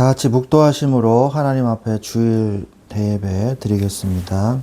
다 같이 묵도하심으로 하나님 앞에 주일 대예배 드리겠습니다.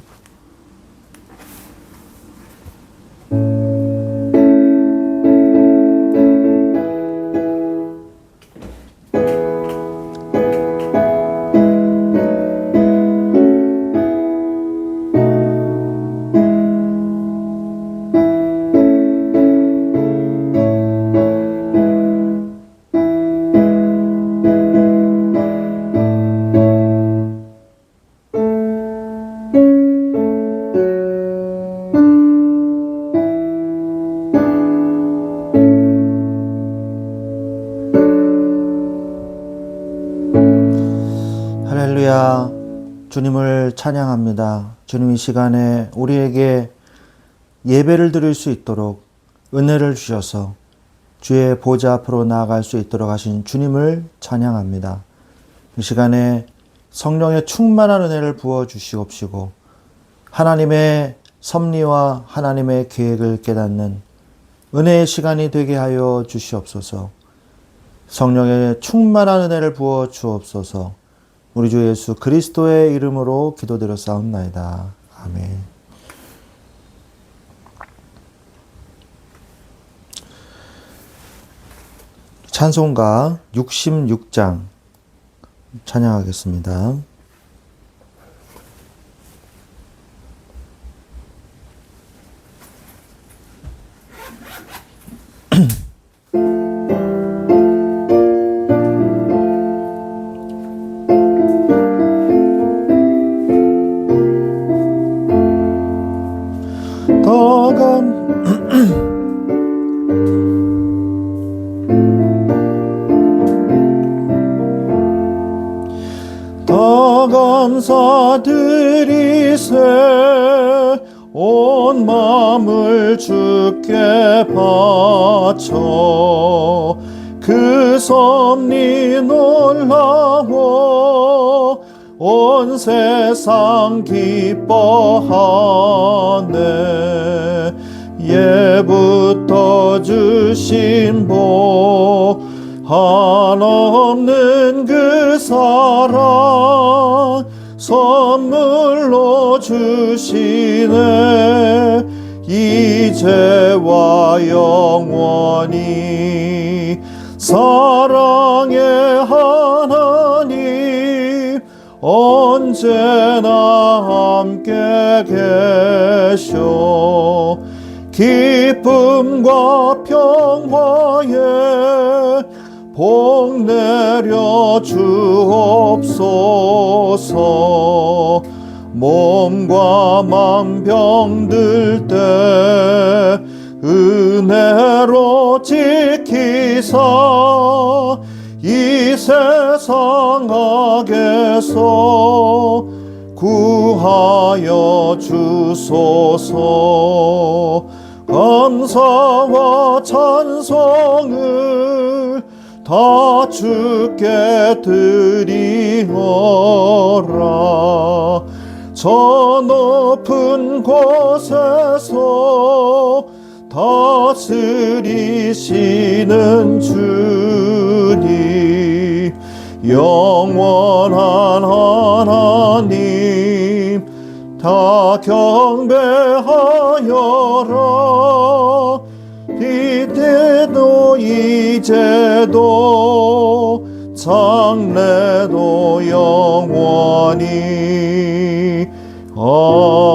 할렐루야, 주님을 찬양합니다. 주님 이 시간에 우리에게 예배를 드릴 수 있도록 은혜를 주셔서 주의 보좌 앞으로 나아갈 수 있도록 하신 주님을 찬양합니다. 이 시간에 성령의 충만한 은혜를 부어주시옵시고 하나님의 섭리와 하나님의 계획을 깨닫는 은혜의 시간이 되게 하여 주시옵소서. 성령의 충만한 은혜를 부어 주옵소서. 우리 주 예수 그리스도의 이름으로 기도드렸사옵나이다. 아멘. 찬송가 66장 찬양하겠습니다. 더 감사드리세 온 마음을 주께 바쳐 그 섭리 놀라워 온 세상 기뻐하네. 예부터 주신 복 한없는 그 사랑 선물로 주시네. 이제와 영원히 사랑의 하나님 언제나 함께 계셔 기쁨과 평화에 복 내려 주옵소서. 몸과 맘 병들 때 은혜로 지키사 이 세상 악에서 구하여 주소서. 감사와 찬송을 다 주께 드리노라. 저 높은 곳에서 다스리시는 주님 영원한 하나님 다 경배하여라. 이때도 이제도 장래도 영원히 아멘.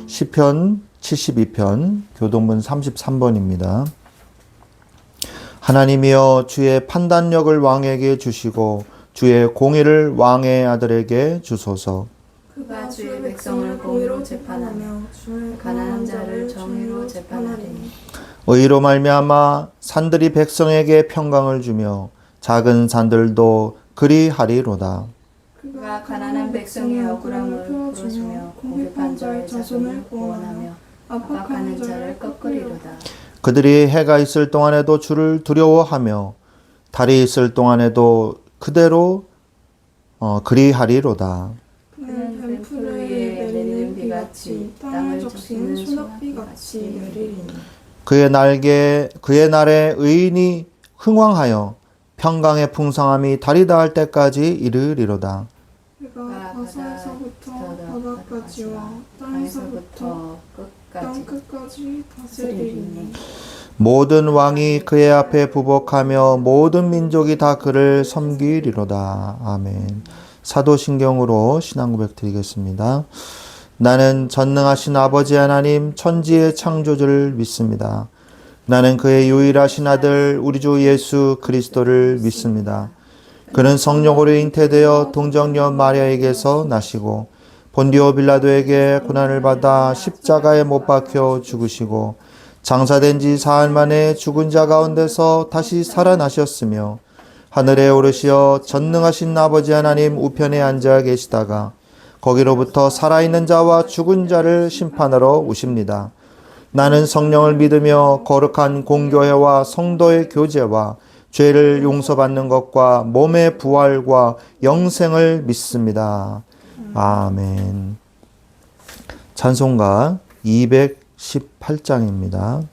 시편 72편 교동문 33번입니다. 하나님이여 주의 판단력을 왕에게 주시고 주의 공의를 왕의 아들에게 주소서. 그가 주의 백성을 공의로 재판하며 주의 가난한 자를 정의로 재판하리니. 의로 말미암아 산들이 백성에게 평강을 주며 작은 산들도 그리하리로다. 그가 가난한 백성의 억울함을 풀어주며 공급한 자의 자손을 구원하며 압박하는 자를 꺾으리로다. 그들이 해가 있을 동안에도 주를 두려워하며 달이 있을 동안에도 그대로 그리하리로다. 그는 뱀풀 위에 내리는 비같이 땅을 적시는 소낙비같이 내리리니. 그의 날에 의인이 흥왕하여 평강의 풍성함이 다리 닿을 때까지 이르리로다. 그가 바다에서부터 바다까지와 땅에서부터 땅 끝까지 다스리리니 모든 왕이 그의 앞에 부복하며 모든 민족이 다 그를 섬기리로다. 아멘. 사도신경으로 신앙고백 드리겠습니다. 나는 전능하신 아버지 하나님 천지의 창조주를 믿습니다. 나는 그의 유일하신 아들 우리 주 예수 그리스도를 믿습니다. 그는 성령으로 잉태되어 동정녀 마리아에게서 나시고 본디오 빌라도에게 고난을 받아 십자가에 못 박혀 죽으시고 장사된 지 사흘 만에 죽은 자 가운데서 다시 살아나셨으며 하늘에 오르시어 전능하신 아버지 하나님 우편에 앉아 계시다가 거기로부터 살아있는 자와 죽은 자를 심판하러 오십니다. 나는 성령을 믿으며 거룩한 공교회와 성도의 교제와 죄를 용서받는 것과 몸의 부활과 영생을 믿습니다. 아멘. 찬송가 218장입니다.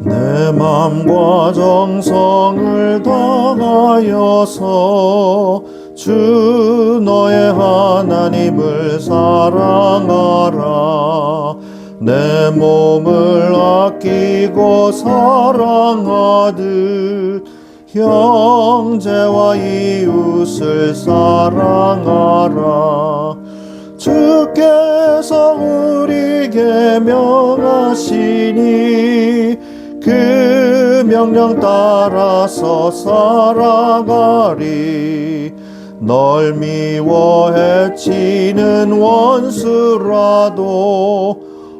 내 맘과 정성을 다하여서 주 너의 하나님을 사랑하라. 내 몸을 아끼고 사랑하듯 형제와 이웃을 사랑하라. 주께서 우리에게 명하시니 그 명령 따라서 살아가리. 널 미워 해치는 원수라도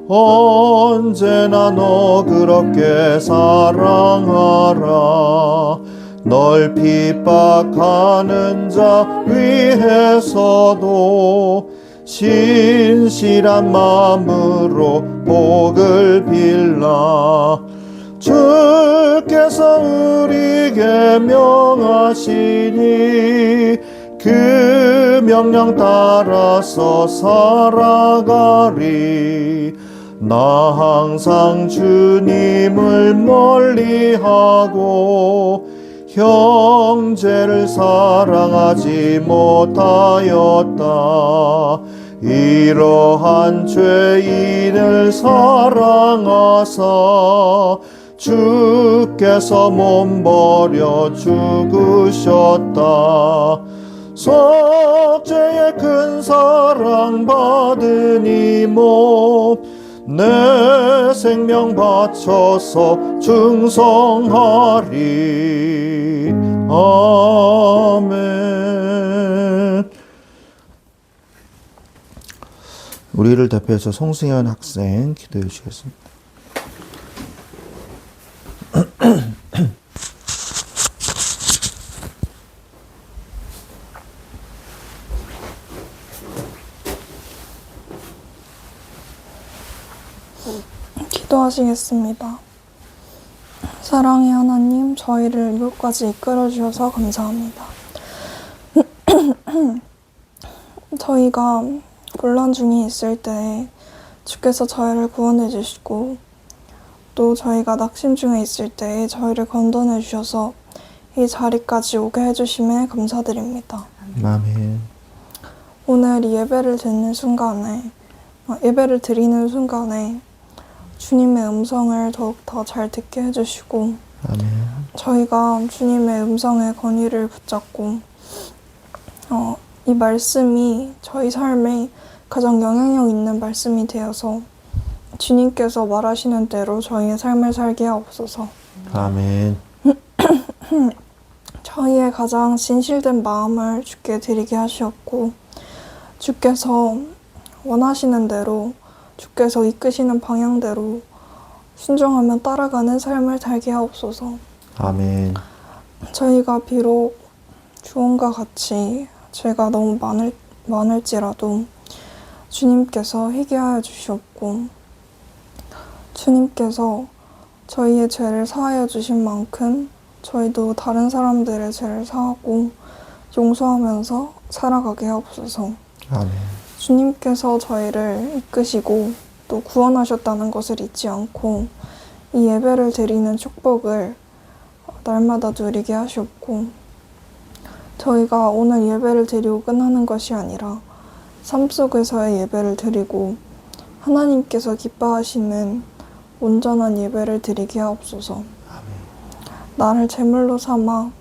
언제나 너그럽게 사랑하라. 널 핍박하는 자 위해서도 신실한 마음으로 복을 빌라. 주께서 우리에게 명하시니 그 명령 따라서 살아가리. 나 항상 주님을 멀리하고 형제를 사랑하지 못하였다. 이러한 죄인을 사랑하사 주께서 몸버려 죽으셨다. 속죄의 큰 사랑 받으니 내 생명 바쳐서 충성하리. 아멘. 우리를 대표해서 송승현 학생 기도해 주시겠습니다. 기도하시겠습니다. 사랑의 하나님, 저희를 이곳까지 이끌어 주셔서 감사합니다. 저희가 곤란 중에 있을 때 주께서 저희를 구원해 주시고 또 저희가 낙심 중에 있을 때 저희를 건져내 주셔서 이 자리까지 오게 해주심에 감사드립니다. 아멘. 오늘 이 예배를 드리는 순간에 주님의 음성을 더욱더 잘 듣게 해주시고 아멘. 저희가 주님의 음성의 권위를 붙잡고 이 말씀이 저희 삶에 가장 영향력 있는 말씀이 되어서 주님께서 말하시는 대로 저희의 삶을 살게 하옵소서. 아멘. 저희의 가장 진실된 마음을 주께 드리게 하시었고 주께서 원하시는 대로 주께서 이끄시는 방향대로 순종하며 따라가는 삶을 살게 하옵소서. 아멘. 저희가 비록 주원과 같이 죄가 너무 많을지라도 주님께서 회개하여 주시옵고 주님께서 저희의 죄를 사하여 주신 만큼 저희도 다른 사람들의 죄를 사하고 용서하면서 살아가게 하옵소서. 아멘. 주님께서 저희를 이끄시고 또 구원하셨다는 것을 잊지 않고 이 예배를 드리는 축복을 날마다 누리게 하시옵고 저희가 오늘 예배를 드리고 끝나는 것이 아니라 삶 속에서의 예배를 드리고 하나님께서 기뻐하시는 온전한 예배를 드리게 하옵소서. 나를 제물로 삼아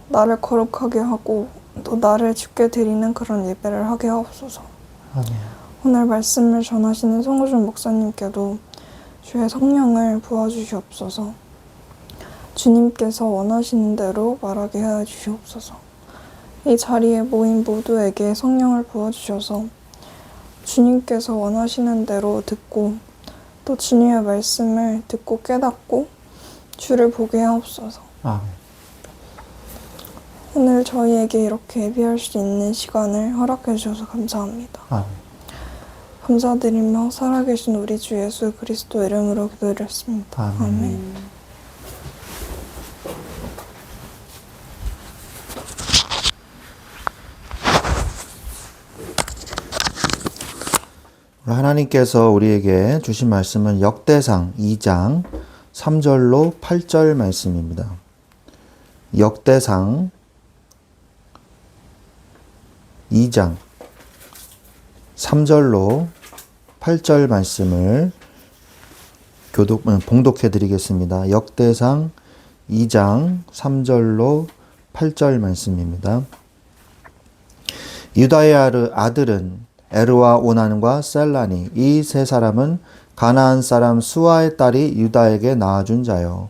나를 거룩하게 하고 또 나를 주께 드리는 그런 예배를 하게 하옵소서. 아멘. 오늘 말씀을 전하시는 송우준 목사님께도 주의 성령을 부어주시옵소서. 주님께서 원하시는 대로 말하게 하여 주시옵소서. 이 자리에 모인 모두에게 성령을 부어주셔서 주님께서 원하시는 대로 듣고 또 주님의 말씀을 듣고 깨닫고 주를 보게 하옵소서. 아멘. 오늘 저희에게 이렇게 예배할 수 있는 시간을 허락해 주셔서 감사합니다. 아멘. 감사드리며 살아계신 우리 주 예수 그리스도 이름으로 기도드렸습니다. 아멘. 아멘. 하나님께서 우리에게 주신 말씀은 역대상 2장 3절로 8절 말씀입니다. 역대상 2장 3절로 8절 말씀을 봉독해 드리겠습니다. 역대상 2장 3절로 8절 말씀입니다. 유다의 아들은 에르와 오난과 셀라니 이 세 사람은 가나안 사람 수아의 딸이 유다에게 낳아준 자요.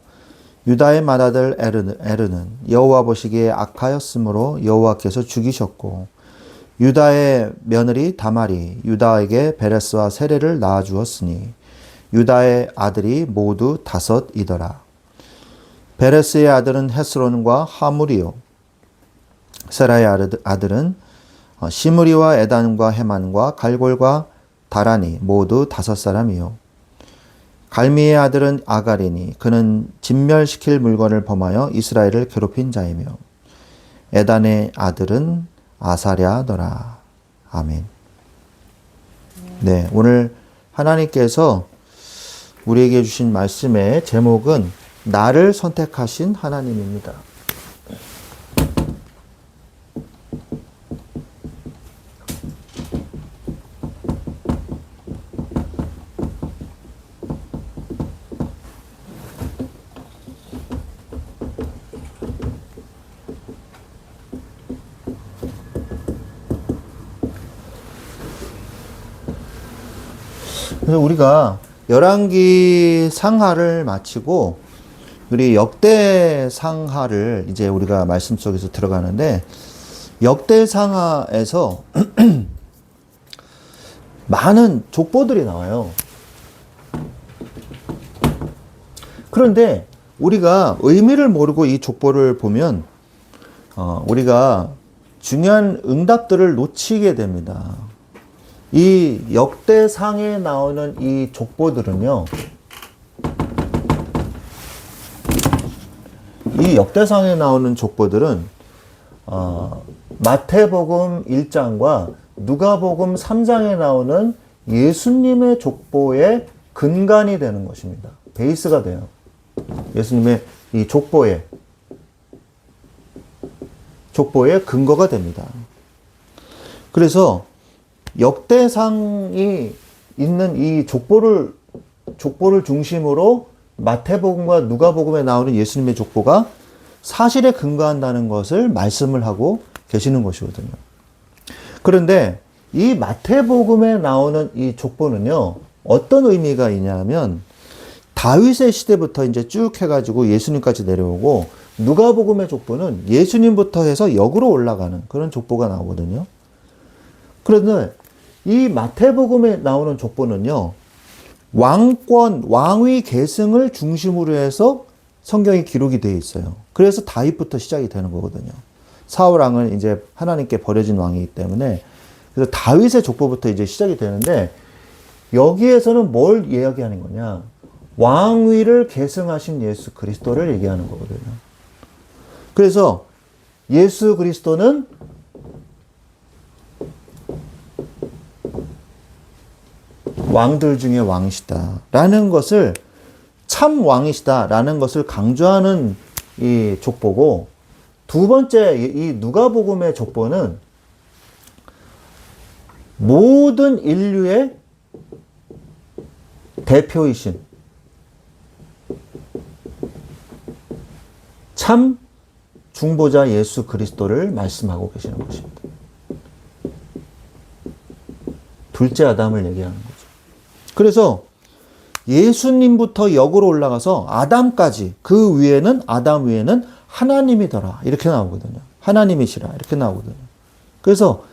유다의 맏아들 에르는 여호와 보시기에 악하였으므로 여호와께서 죽이셨고 유다의 며느리 다말이 유다에게 베레스와 세레를 낳아주었으니 유다의 아들이 모두 5이더라. 베레스의 아들은 헤스론과 하물이요 세라의 아들은 시므리와 에단과 헤만과 갈골과 다라니 모두 5사람이요. 갈미의 아들은 아가리니 그는 진멸시킬 물건을 범하여 이스라엘을 괴롭힌 자이며 에단의 아들은 아사랴더라. 아멘. 네, 오늘 하나님께서 우리에게 주신 말씀의 제목은 나를 선택하신 하나님입니다. 그래서 우리가 열왕기 상하를 마치고 우리 역대 상하를 이제 우리가 말씀 속에서 들어가는데 역대 상하에서 많은 족보들이 나와요. 그런데 우리가 의미를 모르고 이 족보를 보면 우리가 중요한 응답들을 놓치게 됩니다. 이 역대상에 나오는 이 족보들은요, 이 역대상에 나오는 족보들은 마태복음 1장과 누가복음 3장에 나오는 예수님의 족보의 근간이 되는 것입니다. 베이스가 돼요. 예수님의 이 족보의 근거가 됩니다. 그래서 역대상이 있는 이 족보를 중심으로 마태복음과 누가복음에 나오는 예수님의 족보가 사실에 근거한다는 것을 말씀을 하고 계시는 것이거든요. 그런데 이 마태복음에 나오는 이 족보는요, 어떤 의미가 있냐면 다윗의 시대부터 이제 쭉 해가지고 예수님까지 내려오고 누가복음의 족보는 예수님부터 해서 역으로 올라가는 그런 족보가 나오거든요. 그런데 이 마태복음에 나오는 족보는요, 왕권, 왕위 계승을 중심으로 해서 성경이 기록이 되어 있어요. 그래서 다윗부터 시작이 되는 거거든요. 사울 왕은 이제 하나님께 버려진 왕이기 때문에 그래서 다윗의 족보부터 이제 시작이 되는데 여기에서는 뭘 이야기하는 거냐? 왕위를 계승하신 예수 그리스도를 얘기하는 거거든요. 그래서 예수 그리스도는 왕들 중에 왕이시다라는 것을 참 왕이시다라는 것을 강조하는 이 족보고 두 번째 이 누가복음의 족보는 모든 인류의 대표이신 참 중보자 예수 그리스도를 말씀하고 계시는 것입니다. 둘째 아담을 얘기하는 거죠. 그래서 예수님부터 역으로 올라가서 아담까지 그 위에는 아담 위에는 하나님이더라 이렇게 나오거든요. 하나님이시라 이렇게 나오거든요. 그래서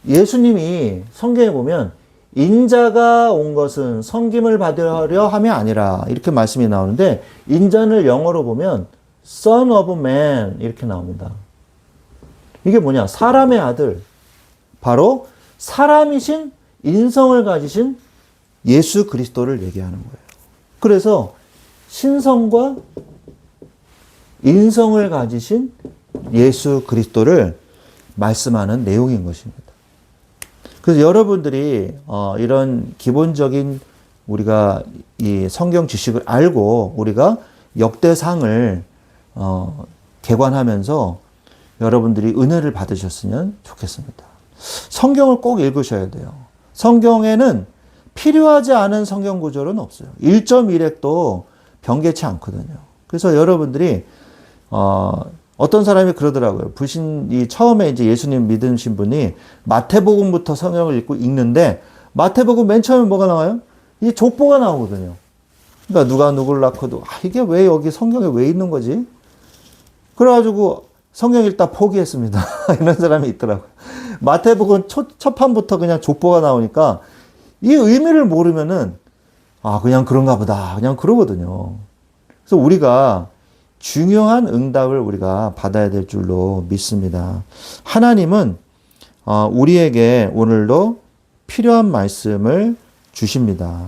예수님이 성경에 보면 인자가 온 것은 섬김을 받으려 함이 아니라 이렇게 말씀이 나오는데 인자를 영어로 보면 Son of Man 이렇게 나옵니다. 이게 뭐냐? 사람의 아들, 바로 사람이신 인성을 가지신 예수 그리스도를 얘기하는 거예요. 그래서 신성과 인성을 가지신 예수 그리스도를 말씀하는 내용인 것입니다. 그래서 여러분들이 이런 기본적인 우리가 이 성경 지식을 알고 우리가 역대상을 개관하면서 여러분들이 은혜를 받으셨으면 좋겠습니다. 성경을 꼭 읽으셔야 돼요. 성경에는 필요하지 않은 성경 구절은 없어요. 1.1핵도 변개치 않거든요. 그래서 여러분들이 어떤 사람이 그러더라고요. 불신이 처음에 이제 예수님 믿으신 분이 마태복음부터 성경을 읽는데 마태복음 맨 처음에 뭐가 나와요? 이 족보가 나오거든요. 그러니까 누가 누구를 낳고도 이게 왜 여기 성경에 왜 있는 거지? 그래가지고 성경 읽다 포기했습니다. 이런 사람이 있더라고요. 마태복음 첫 판부터 그냥 족보가 나오니까 이 의미를 모르면은 그냥 그런가 보다 그냥 그러거든요. 그래서 우리가 중요한 응답을 우리가 받아야 될 줄로 믿습니다. 하나님은 우리에게 오늘도 필요한 말씀을 주십니다.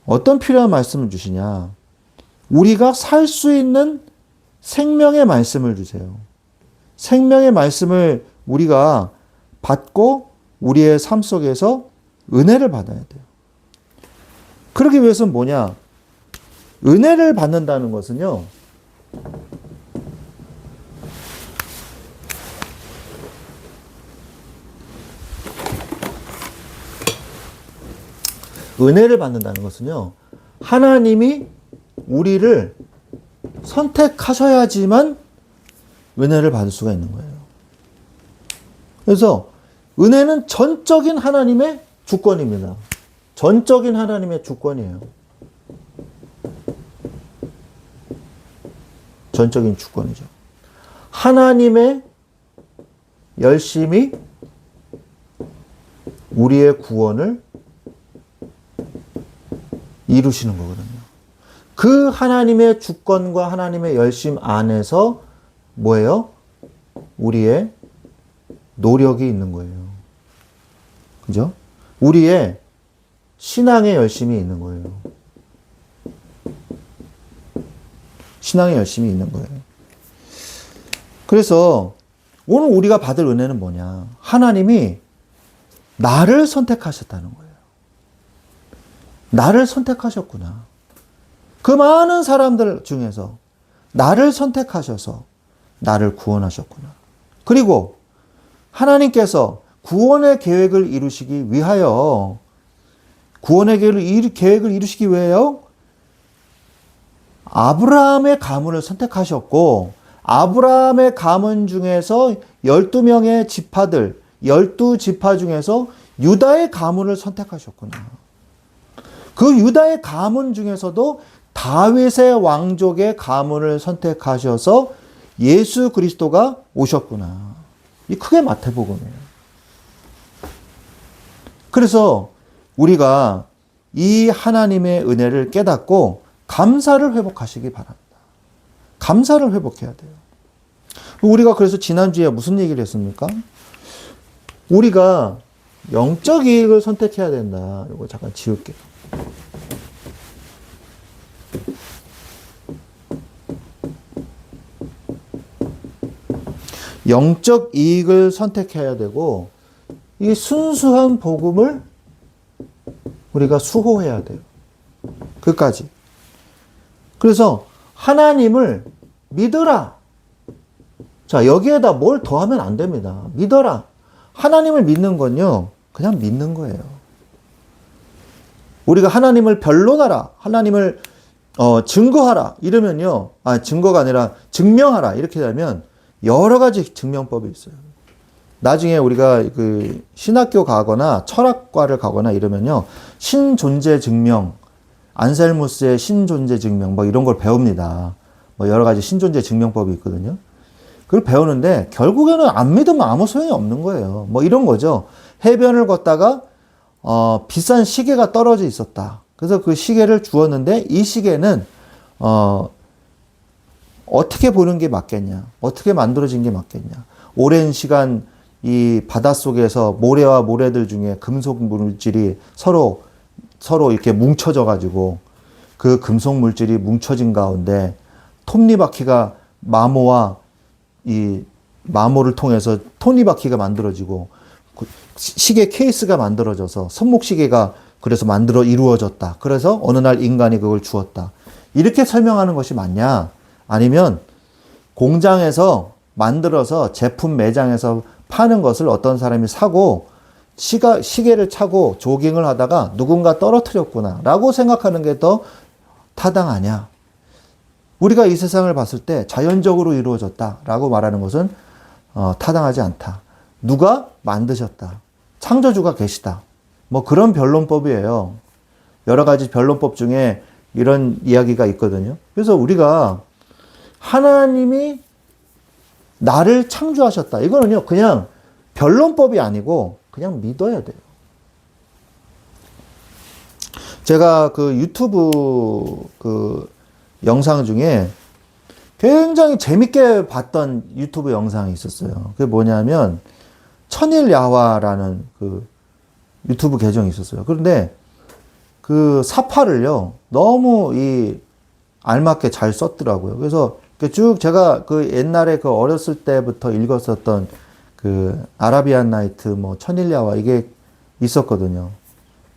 어떤 필요한 말씀을 주시냐? 우리가 살 수 있는 생명의 말씀을 주세요. 생명의 말씀을 우리가 받고 우리의 삶 속에서 은혜를 받아야 돼요. 그러기 위해서는 뭐냐? 은혜를 받는다는 것은요. 은혜를 받는다는 것은요. 하나님이 우리를 선택하셔야지만 은혜를 받을 수가 있는 거예요. 그래서 은혜는 전적인 하나님의 주권입니다. 전적인 하나님의 주권이에요. 전적인 주권이죠. 하나님의 열심히 우리의 구원을 이루시는 거거든요. 그 하나님의 주권과 하나님의 열심 안에서 뭐예요? 우리의 노력이 있는 거예요. 그죠? 우리의 신앙의 열심이 있는 거예요. 신앙의 열심이 있는 거예요. 그래서 오늘 우리가 받을 은혜는 뭐냐? 하나님이 나를 선택하셨다는 거예요. 나를 선택하셨구나. 그 많은 사람들 중에서 나를 선택하셔서 나를 구원하셨구나. 그리고 하나님께서 구원의 계획을 이루시기 위하여 구원의 계획을 이루시기 위하여 아브라함의 가문을 선택하셨고 아브라함의 가문 중에서 12명의 지파들 12지파 중에서 유다의 가문을 선택하셨구나. 그 유다의 가문 중에서도 다윗의 왕족의 가문을 선택하셔서 예수 그리스도가 오셨구나. 이 크게 마태복음이에요. 그래서 우리가 이 하나님의 은혜를 깨닫고 감사를 회복하시기 바랍니다. 감사를 회복해야 돼요. 우리가 그래서 지난주에 무슨 얘기를 했습니까? 우리가 영적 이익을 선택해야 된다. 이거 잠깐 지울게요. 영적 이익을 선택해야 되고 이 순수한 복음을 우리가 수호해야 돼요. 끝까지. 그래서 하나님을 믿으라. 자, 여기에다 뭘 더하면 안 됩니다. 믿어라. 하나님을 믿는 건요, 그냥 믿는 거예요. 우리가 하나님을 변론하라. 하나님을 증거하라. 이러면요, 증거가 아니라 증명하라. 이렇게 되면 여러 가지 증명법이 있어요. 나중에 우리가 그 신학교 가거나 철학과를 가거나 이러면요, 신존재 증명, 안셀무스의 신존재 증명, 뭐 이런 걸 배웁니다. 뭐 여러 가지 신존재 증명법이 있거든요. 그걸 배우는데 결국에는 안 믿으면 아무 소용이 없는 거예요. 뭐 이런 거죠. 해변을 걷다가 비싼 시계가 떨어져 있었다. 그래서 그 시계를 주었는데 이 시계는 어떻게 보는 게 맞겠냐? 어떻게 만들어진 게 맞겠냐? 오랜 시간 이 바닷속에서 모래와 모래들 중에 금속 물질이 서로 이렇게 뭉쳐져 가지고 그 금속 물질이 뭉쳐진 가운데 톱니바퀴가 마모와 이 마모를 통해서 톱니바퀴가 만들어지고 시계 케이스가 만들어져서 손목시계가 그래서 이루어졌다. 그래서 어느 날 인간이 그걸 주었다. 이렇게 설명하는 것이 맞냐? 아니면 공장에서 만들어서 제품 매장에서 파는 것을 어떤 사람이 사고 시계를 차고 조깅을 하다가 누군가 떨어뜨렸구나 라고 생각하는 게 더 타당하냐? 우리가 이 세상을 봤을 때 자연적으로 이루어졌다 라고 말하는 것은 타당하지 않다. 누가 만드셨다. 창조주가 계시다. 뭐 그런 변론법이에요. 여러 가지 변론법 중에 이런 이야기가 있거든요. 그래서 우리가 하나님이 나를 창조하셨다. 이거는요, 그냥 변론법이 아니고 그냥 믿어야 돼요. 제가 그 유튜브 그 영상 중에 굉장히 재밌게 봤던 유튜브 영상이 있었어요. 그게 뭐냐면 천일야화라는 그 유튜브 계정이 있었어요. 그런데 그 사파를요, 너무 이 알맞게 잘 썼더라고요. 그래서 쭉 제가 그 옛날에 그 어렸을 때부터 읽었었던 그 아라비안 나이트 뭐 천일야화 이게 있었거든요.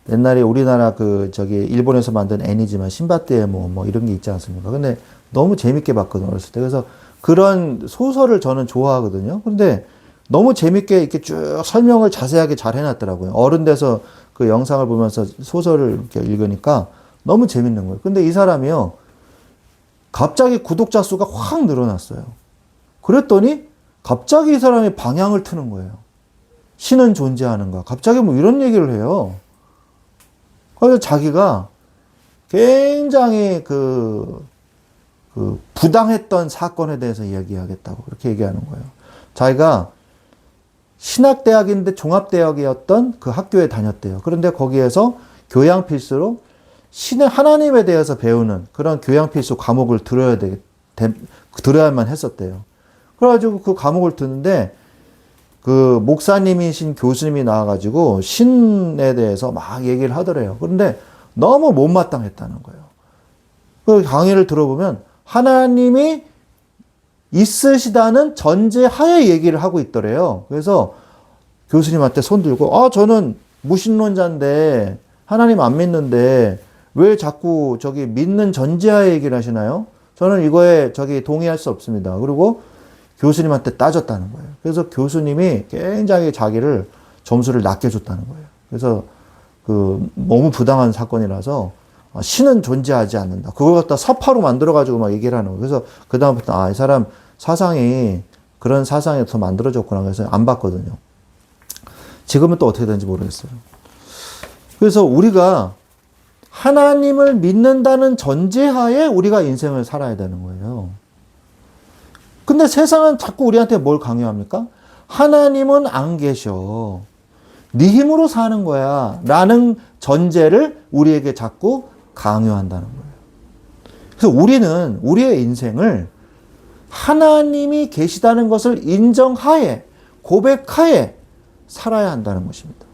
옛날에 우리나라 그 저기 일본에서 만든 애니지만 신바트의 뭐 이런 게 있지 않습니까? 근데 너무 재밌게 봤거든요, 어렸을 때. 그래서 그런 소설을 저는 좋아하거든요. 근데 너무 재밌게 이렇게 쭉 설명을 자세하게 잘 해놨더라고요. 어른 돼서 그 영상을 보면서 소설을 이렇게 읽으니까 너무 재밌는 거예요. 근데 이 사람이요, 갑자기 구독자 수가 확 늘어났어요. 그랬더니 갑자기 이 사람이 방향을 트는 거예요. 신은 존재하는가? 갑자기 뭐 이런 얘기를 해요. 그래서 자기가 굉장히 그 부당했던 사건에 대해서 이야기하겠다고 그렇게 얘기하는 거예요. 자기가 신학대학인데 종합대학이었던 그 학교에 다녔대요. 그런데 거기에서 교양 필수로 신의 하나님에 대해서 배우는 그런 교양 필수 과목을 들어야만 했었대요. 그래가지고 그 과목을 듣는데 그 목사님이신 교수님이 나와가지고 신에 대해서 막 얘기를 하더래요. 그런데 너무 못마땅했다는 거예요. 그 강의를 들어보면 하나님이 있으시다는 전제하에 얘기를 하고 있더래요. 그래서 교수님한테 손 들고, 저는 무신론자인데 하나님 안 믿는데 왜 자꾸 저기 믿는 전제하에 얘기를 하시나요? 저는 이거에 저기 동의할 수 없습니다. 그리고 교수님한테 따졌다는 거예요. 그래서 교수님이 굉장히 자기를 점수를 낮게 줬다는 거예요. 그래서 그 너무 부당한 사건이라서 신은 존재하지 않는다. 그걸 갖다 사파로 만들어가지고 막 얘기를 하는 거예요. 그래서 그다음부터 이 사람 사상이 그런 사상에서 만들어졌구나. 그래서 안 봤거든요. 지금은 또 어떻게 되는지 모르겠어요. 그래서 우리가 하나님을 믿는다는 전제하에 우리가 인생을 살아야 되는 거예요. 근데 세상은 자꾸 우리한테 뭘 강요합니까? 하나님은 안 계셔. 네 힘으로 사는 거야. 라는 전제를 우리에게 자꾸 강요한다는 거예요. 그래서 우리는 우리의 인생을 하나님이 계시다는 것을 인정하에, 고백하에 살아야 한다는 것입니다.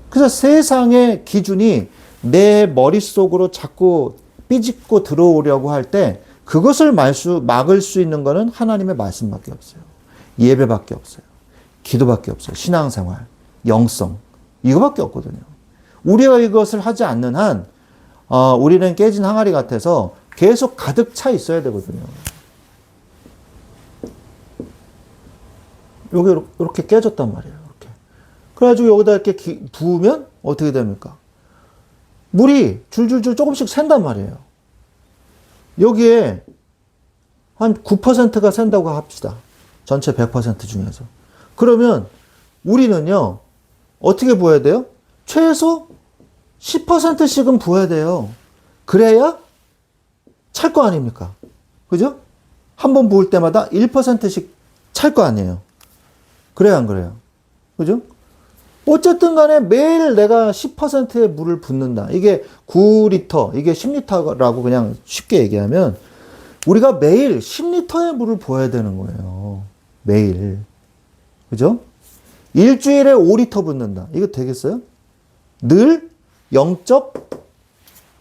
그래서 세상의 기준이 내 머릿속으로 자꾸 삐집고 들어오려고 할 때 그것을 막을 수 있는 것은 하나님의 말씀밖에 없어요. 예배밖에 없어요. 기도밖에 없어요. 신앙생활, 영성, 이거밖에 없거든요. 우리가 이것을 하지 않는 한 우리는 깨진 항아리 같아서 계속 가득 차 있어야 되거든요. 여기 이렇게 깨졌단 말이에요. 이렇게. 그래가지고 여기다 이렇게 부으면 어떻게 됩니까? 물이 줄줄줄 조금씩 샌단 말이에요. 여기에 한 9%가 샌다고 합시다. 전체 100% 중에서. 그러면 우리는요, 어떻게 부어야 돼요? 최소 10%씩은 부어야 돼요. 그래야 찰 거 아닙니까? 그죠? 한 번 부을 때마다 1%씩 찰 거 아니에요. 그래야 안 그래요? 그죠? 어쨌든 간에 매일 내가 10%의 물을 붓는다. 이게 9리터, 이게 10리터라고 그냥 쉽게 얘기하면 우리가 매일 10리터의 물을 부어야 되는 거예요. 매일. 그죠? 일주일에 5리터 붓는다. 이거 되겠어요? 늘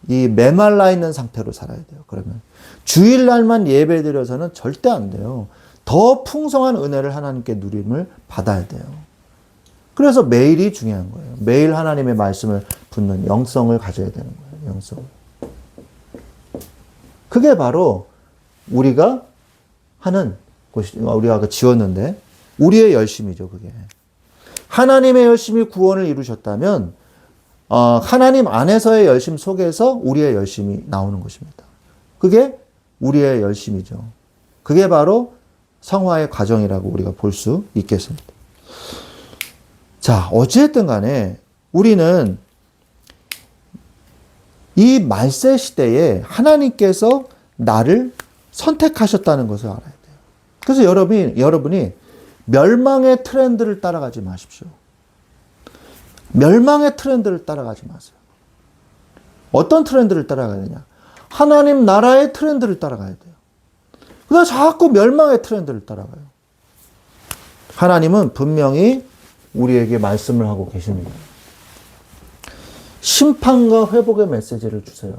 이 메말라 있는 상태로 살아야 돼요. 그러면 주일날만 예배 드려서는 절대 안 돼요. 더 풍성한 은혜를 하나님께 누림을 받아야 돼요. 그래서 매일이 중요한 거예요. 매일 하나님의 말씀을 붙는 영성을 가져야 되는 거예요. 영성을. 그게 바로 우리가 하는 것이, 우리가 지었는데 우리의 열심이죠. 그게. 하나님의 열심이 구원을 이루셨다면 하나님 안에서의 열심 속에서 우리의 열심이 나오는 것입니다. 그게 우리의 열심이죠. 그게 바로 성화의 과정이라고 우리가 볼 수 있겠습니다. 자, 어찌됐든 간에 우리는 이 말세 시대에 하나님께서 나를 선택하셨다는 것을 알아야 돼요. 그래서 여러분이 멸망의 트렌드를 따라가지 마십시오. 멸망의 트렌드를 따라가지 마세요. 어떤 트렌드를 따라가야 되냐? 하나님 나라의 트렌드를 따라가야 돼요. 그래서 자꾸 멸망의 트렌드를 따라가요. 하나님은 분명히 우리에게 말씀을 하고 계십니다. 심판과 회복의 메시지를 주세요.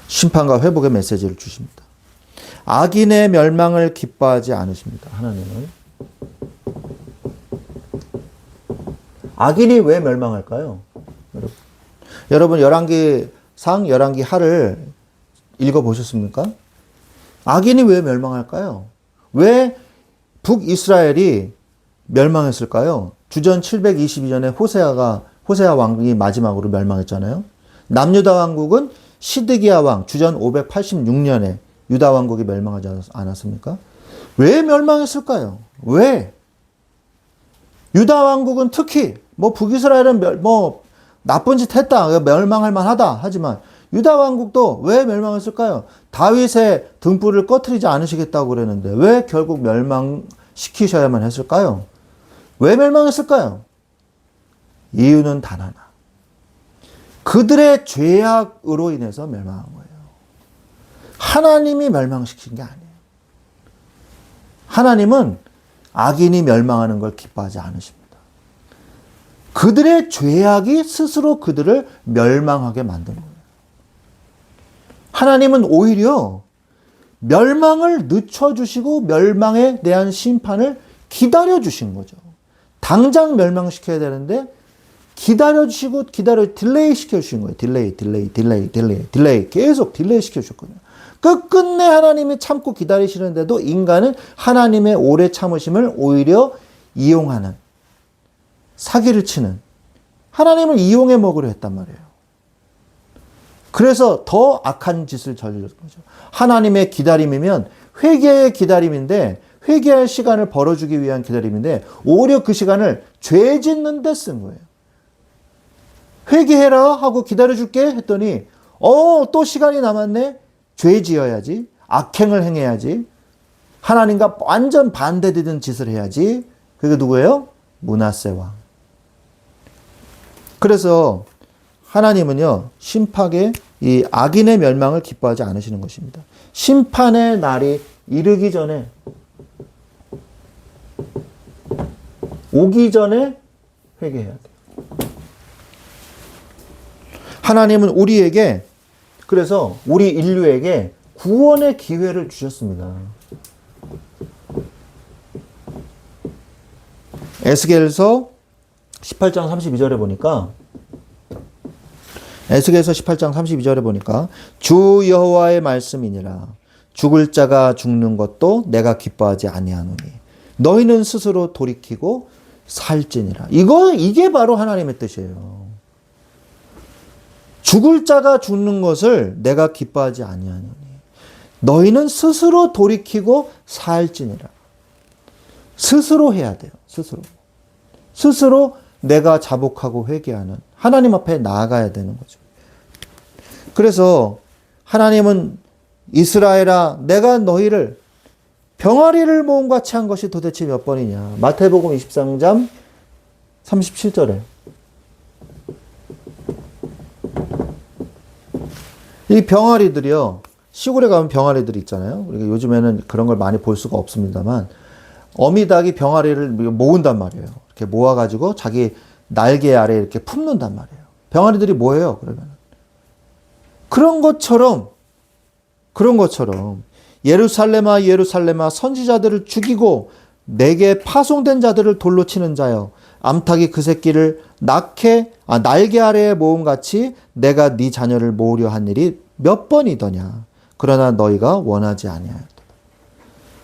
심판과 회복의 메시지를 주십니다. 악인의 멸망을 기뻐하지 않으십니다. 하나님은. 악인이 왜 멸망할까요? 여러분 열왕기상, 열왕기하를 읽어보셨습니까? 악인이 왜 멸망할까요? 왜 북이스라엘이 멸망했을까요? 주전 722년에 호세아 왕이 마지막으로 멸망했잖아요. 남유다 왕국은 시드기야 왕 주전 586년에 유다 왕국이 멸망하지 않았습니까? 왜 멸망했을까요? 왜? 유다 왕국은 특히 북이스라엘은 나쁜 짓 했다, 멸망할 만하다 하지만 유다 왕국도 왜 멸망했을까요? 다윗의 등불을 꺼트리지 않으시겠다고 그랬는데 왜 결국 멸망시키셔야만 했을까요? 왜 멸망했을까요? 이유는 단 하나. 그들의 죄악으로 인해서 멸망한 거예요. 하나님이 멸망시킨 게 아니에요. 하나님은 악인이 멸망하는 걸 기뻐하지 않으십니다. 그들의 죄악이 스스로 그들을 멸망하게 만든 거예요. 하나님은 오히려 멸망을 늦춰주시고 멸망에 대한 심판을 기다려주신 거죠. 당장 멸망시켜야 되는데 기다려주시고 딜레이 시켜주신 거예요. 딜레이. 계속 딜레이 시켜주셨거든요. 끝끝내 하나님이 참고 기다리시는데도 인간은 하나님의 오래 참으심을 오히려 이용하는, 사기를 치는, 하나님을 이용해 먹으려 했단 말이에요. 그래서 더 악한 짓을 저질렀던 거죠. 하나님의 기다림이면 회개의 기다림인데, 회개할 시간을 벌어주기 위한 기다림인데 오히려 그 시간을 죄 짓는 데 쓴 거예요. 회개해라 하고 기다려줄게 했더니 또 시간이 남았네. 죄 지어야지. 악행을 행해야지. 하나님과 완전 반대되는 짓을 해야지. 그게 누구예요? 므낫세 왕. 그래서 하나님은요, 심판의 이 악인의 멸망을 기뻐하지 않으시는 것입니다. 심판의 날이 이르기 전에, 오기 전에 회개해야 돼요. 하나님은 우리에게, 그래서 우리 인류에게 구원의 기회를 주셨습니다. 에스겔서 18장 32절에 보니까, 에스겔서 18장 32절에 보니까 주 여호와의 말씀이니라. 죽을 자가 죽는 것도 내가 기뻐하지 아니하노니 너희는 스스로 돌이키고 살지니라. 이게 바로 하나님의 뜻이에요. 죽을 자가 죽는 것을 내가 기뻐하지 아니하노니 너희는 스스로 돌이키고 살지니라. 스스로 해야 돼요. 스스로 내가 자복하고 회개하는 하나님 앞에 나아가야 되는 거죠. 그래서 하나님은 이스라엘아, 내가 너희를 병아리를 모음같이 한 것이 도대체 몇 번이냐. 마태복음 23장 37절에 이 병아리들이요, 시골에 가면 병아리들이 있잖아요. 우리가 요즘에는 그런 걸 많이 볼 수가 없습니다만 어미닭이 병아리를 모은단 말이에요. 이렇게 모아가지고 자기 날개 아래 이렇게 품는단 말이에요. 병아리들이 뭐예요? 그러면 그런 것처럼 예루살렘아 예루살렘아 선지자들을 죽이고 내게 파송된 자들을 돌로 치는 자여 암탉이 그 새끼를 날개 아래에 모음같이 내가 네 자녀를 모으려 한 일이 몇 번이더냐. 그러나 너희가 원하지 아니하였다.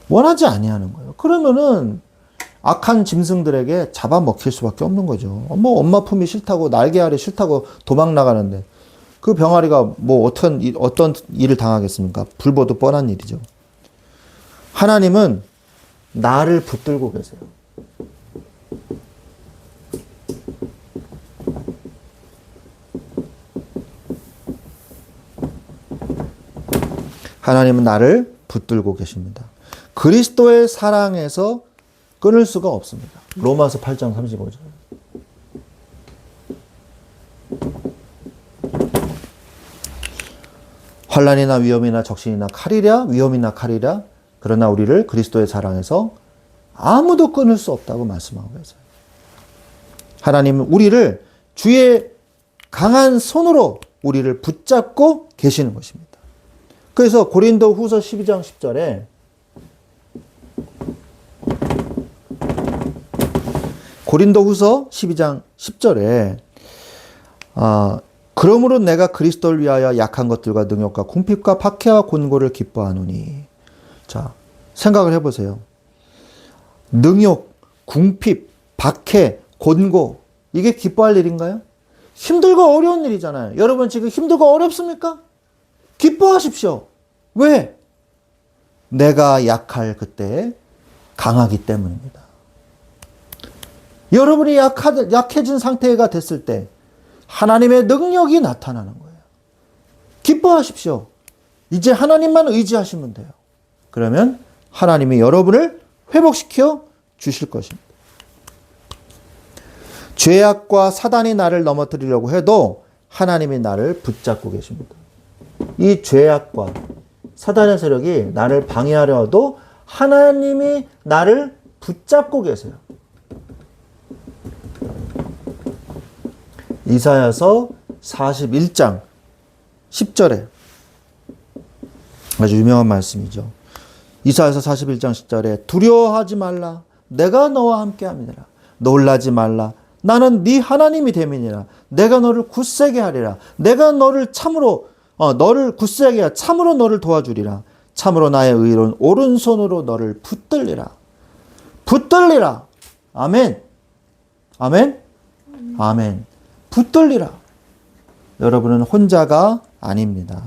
원하지 아니하는 거예요. 그러면은 악한 짐승들에게 잡아먹힐 수밖에 없는 거죠. 엄마 품이 싫다고, 날개 아래 싫다고 도망 나가는데 그 병아리가 뭐 어떤 일을 당하겠습니까? 불보듯 뻔한 일이죠. 하나님은 나를 붙들고 계세요. 하나님은 나를 붙들고 계십니다. 그리스도의 사랑에서 끊을 수가 없습니다. 로마서 8장 35절. 환난이나 위험이나 적신이나 칼이랴 위험이나 칼이랴 그러나 우리를 그리스도의 사랑에서 아무도 끊을 수 없다고 말씀하고 계세요. 하나님은 우리를 주의 강한 손으로 우리를 붙잡고 계시는 것입니다. 그래서 고린도 후서 12장 10절에 고린도후서 12장 10절에 그러므로 내가 그리스도를 위하여 약한 것들과 능욕과 궁핍과 박해와 곤고를 기뻐하노니. 자, 생각을 해보세요. 능욕, 궁핍, 박해, 곤고, 이게 기뻐할 일인가요? 힘들고 어려운 일이잖아요. 여러분 지금 힘들고 어렵습니까? 기뻐하십시오. 왜? 내가 약할 그때 강하기 때문입니다. 여러분이 약해진 상태가 됐을 때 하나님의 능력이 나타나는 거예요. 기뻐하십시오. 이제 하나님만 의지하시면 돼요. 그러면 하나님이 여러분을 회복시켜 주실 것입니다. 죄악과 사단이 나를 넘어뜨리려고 해도 하나님이 나를 붙잡고 계십니다. 이 죄악과 사단의 세력이 나를 방해하려 해도 하나님이 나를 붙잡고 계세요. 이사야서 41장 10절에 아주 유명한 말씀이죠. 이사야서 41장 10절에 두려워하지 말라. 내가 너와 함께함이니라. 놀라지 말라. 나는 네 하나님이 됨이니라. 내가 너를 굳세게 하리라. 내가 너를 너를 굳세게 하여 참으로 너를 도와주리라. 참으로 나의 의로운 오른손으로 너를 붙들리라. 붙들리라. 아멘. 아멘. 아멘. 붙들리라. 여러분은 혼자가 아닙니다.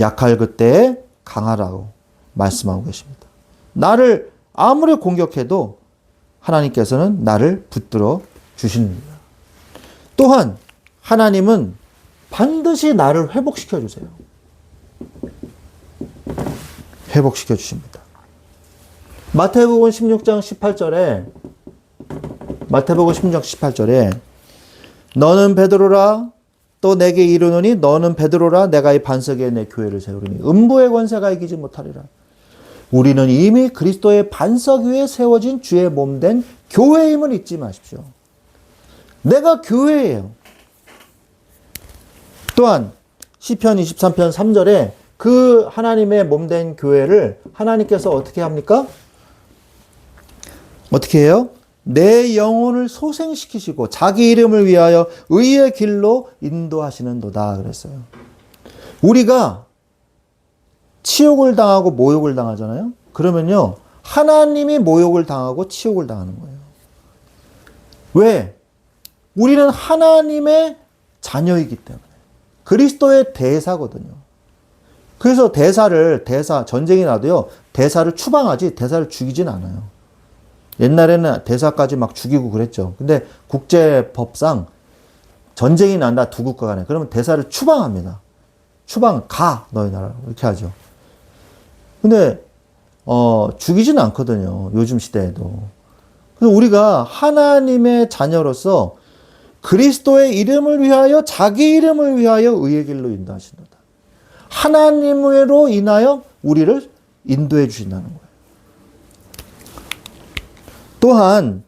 약할 그때 강하라고 말씀하고 계십니다. 나를 아무리 공격해도 하나님께서는 나를 붙들어 주십니다. 또한 하나님은 반드시 나를 회복시켜 주세요. 회복시켜 주십니다. 마태복음 16장 18절에 마태복음 16장 18절에 너는 베드로라 또 내게 이르노니 너는 베드로라 내가 이 반석에 내 교회를 세우리니 음부의 권세가 이기지 못하리라. 우리는 이미 그리스도의 반석 위에 세워진 주의 몸된 교회임을 잊지 마십시오. 내가 교회예요. 또한 시편 23편 3절에 그 하나님의 몸된 교회를 하나님께서 어떻게 합니까? 어떻게 해요? 내 영혼을 소생시키시고 자기 이름을 위하여 의의 길로 인도하시는도다 그랬어요. 우리가 치욕을 당하고 모욕을 당하잖아요. 그러면요, 하나님이 모욕을 당하고 치욕을 당하는 거예요. 왜? 우리는 하나님의 자녀이기 때문에. 그리스도의 대사거든요. 그래서 전쟁이 나도요, 대사를 추방하지, 대사를 죽이진 않아요. 옛날에는 대사까지 막 죽이고 그랬죠. 근데 국제법상 전쟁이 난다, 두 국가 간에. 그러면 대사를 추방합니다. 가, 너희 나라. 이렇게 하죠. 근데, 죽이진 않거든요. 요즘 시대에도. 그래서 우리가 하나님의 자녀로서 그리스도의 이름을 위하여 자기 이름을 위하여 의의 길로 인도하신다. 하나님으로 인하여 우리를 인도해 주신다는 거예요. 또한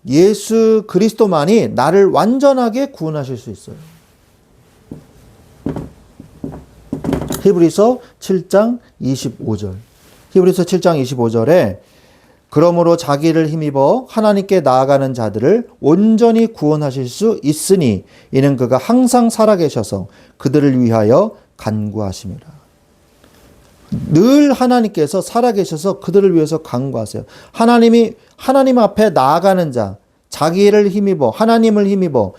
예수 그리스도만이 나를 완전하게 구원하실 수 있어요. 히브리서 7장 25절. 히브리서 7장 25절에 그러므로 자기를 힘입어 하나님께 나아가는 자들을 온전히 구원하실 수 있으니 이는 그가 항상 살아계셔서 그들을 위하여 간구하심이라. 늘 하나님께서 살아계셔서 그들을 위해서 간구하세요. 하나님 앞에 나아가는 자, 자기를 힘입어 하나님을 힘입어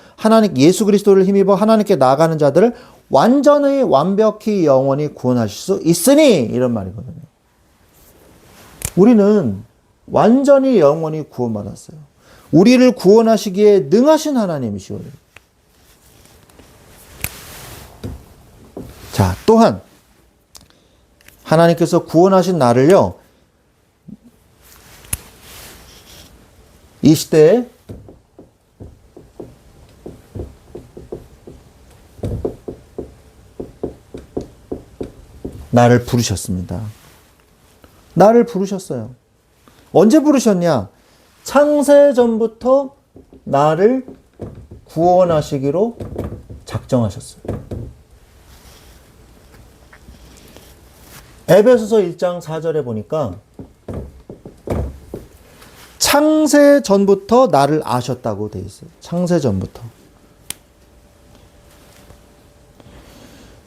예수 그리스도를 힘입어 하나님께 나아가는 자들을 완전히 완벽히 영원히 구원하실 수 있으니 이런 말이거든요. 우리는 완전히 영원히 구원받았어요. 우리를 구원하시기에 능하신 하나님이시오요. 자, 또한 하나님께서 구원하신 나를요, 이 시대에 나를 부르셨습니다. 나를 부르셨어요. 언제 부르셨냐? 창세전부터 나를 구원하시기로 작정하셨어요. 에베소서 1장 4절에 보니까 창세전부터 나를 아셨다고 돼 있어요. 창세전부터.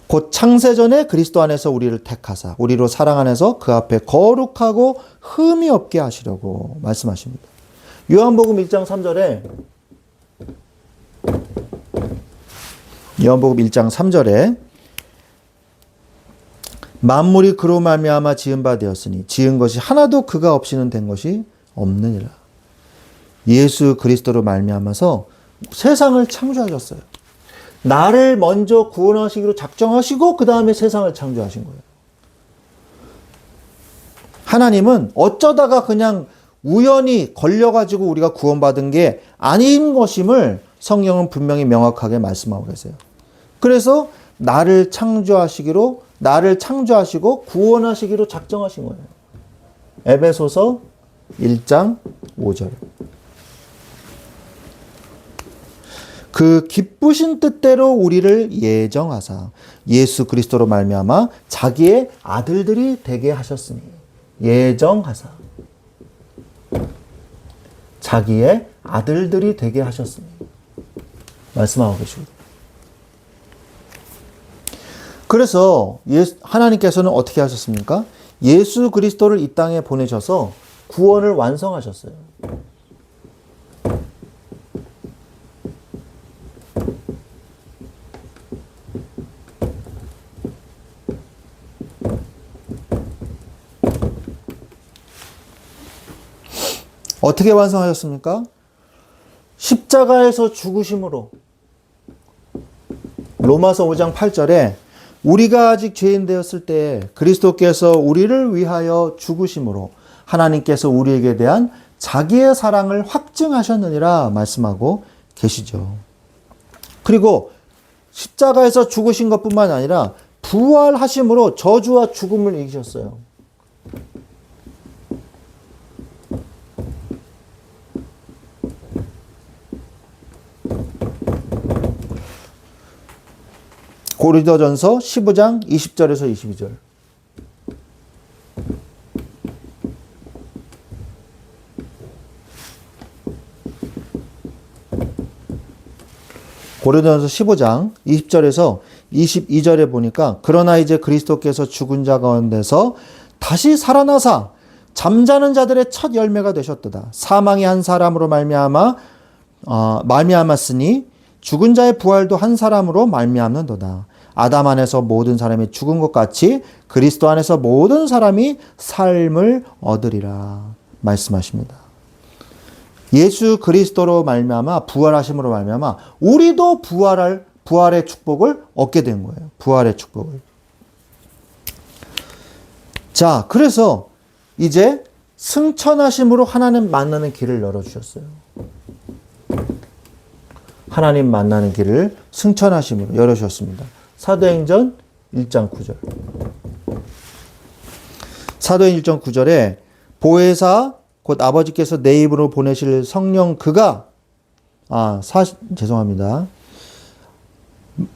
곧 창세전에 그리스도 안에서 우리를 택하사 우리로 사랑 안에서 그 앞에 거룩하고 흠이 없게 하시려고 말씀하십니다. 요한복음 1장 3절에 만물이 그로 말미암아 지은 바 되었으니 지은 것이 하나도 그가 없이는 된 것이 없느니라. 예수 그리스도로 말미암아서 세상을 창조하셨어요. 나를 먼저 구원하시기로 작정하시고 그 다음에 세상을 창조하신 거예요. 하나님은 어쩌다가 그냥 우연히 걸려가지고 우리가 구원받은 게 아닌 것임을 성경은 분명히 명확하게 말씀하고 계세요. 그래서 나를 창조하시고 구원하시기로 작정하신 거예요. 에베소서 1장 5절. 그 기쁘신 뜻대로 우리를 예정하사 예수 그리스도로 말미암아 자기의 아들들이 되게 하셨으니. 예정하사 자기의 아들들이 되게 하셨으니 말씀하고 계십니다. 그래서 하나님께서는 어떻게 하셨습니까? 예수 그리스도를 이 땅에 보내셔서 구원을 완성하셨어요. 어떻게 완성하셨습니까? 십자가에서 죽으심으로. 로마서 5장 8절에 우리가 아직 죄인 되었을 때 그리스도께서 우리를 위하여 죽으심으로 하나님께서 우리에게 대한 자기의 사랑을 확증하셨느니라 말씀하고 계시죠. 그리고 십자가에서 죽으신 것뿐만 아니라 부활하심으로 저주와 죽음을 이기셨어요. 고린도전서 15장 20절에서 22절. 고린도전서 15장 20절에서 22절에 보니까 그러나 이제 그리스도께서 죽은 자 가운데서 다시 살아나사 잠자는 자들의 첫 열매가 되셨도다. 사망이 한 사람으로 말미암았으니 죽은 자의 부활도 한 사람으로 말미암는도다. 아담 안에서 모든 사람이 죽은 것 같이 그리스도 안에서 모든 사람이 삶을 얻으리라 말씀하십니다. 예수 그리스도로 말미암아 부활하심으로 말미암아 우리도 부활의 축복을 얻게 된 거예요. 부활의 축복을. 자, 그래서 이제 승천하심으로 하나님 만나는 길을 열어주셨어요. 하나님 만나는 길을 승천하심으로 열어주셨습니다. 사도행전 1장 9절. 사도행 1장 9절에 보혜사 곧 아버지께서 내 입으로 보내실 성령 그가 죄송합니다.